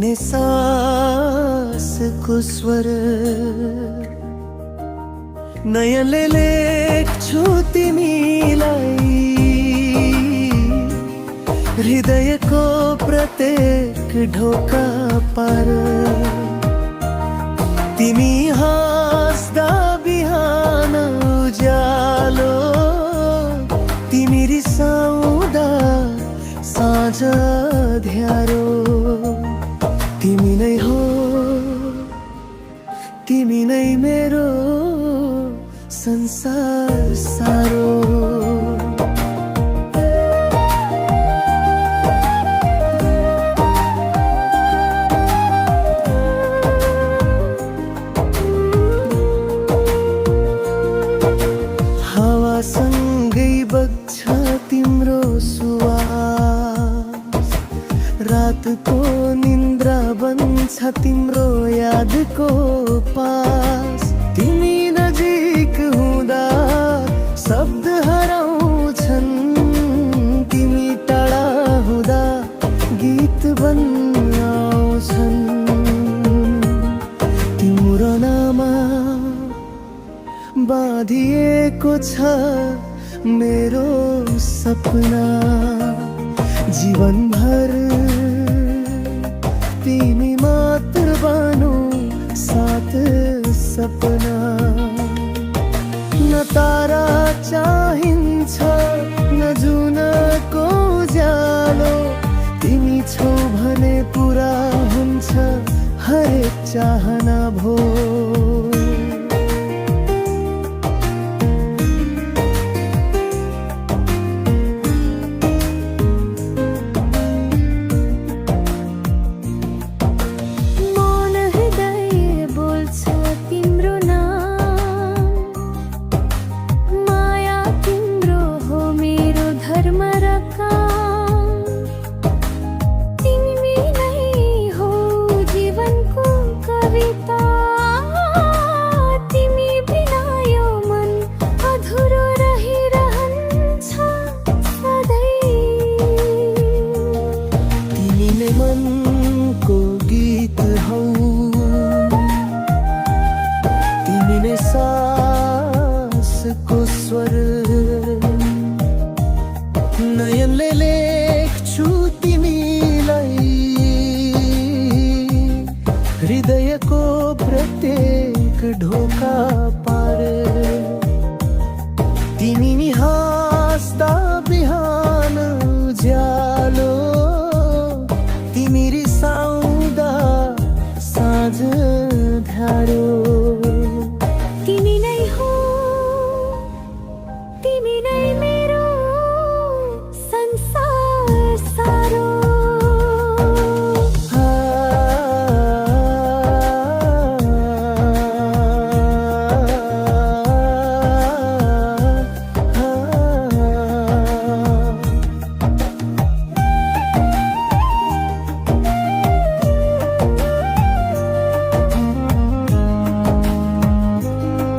एहसासको स्वर नयनले लेख्छु तिमीलाई, हृदयको प्रत्येक ढोका पार। तिमी हाँस्दा बिहान उज्यालो, तिमी रिसाउँदा साँझ ध्यारो। तिमी नै हो, तिमी नै मेरो संसार सारो। हावासँगै बग्छ तिम्रो सुवास, रातको निन्द्रा बन्छ तिम्रो यादको पास। तिमी नजिक हुँदा शब्द हराउँछन्, तिमी टाढा हुँदा गीत बन्न आउँछन्। तिम्रो नाम बाँधिएको छ मेरो सपना, जीवनभर तिमी मात्र बनो साथ सपना। न तारा चाहिन्छ न जुनको उज्यालो, तिमी छौ भने पुरा हुन्छ हरेक चाहना भो।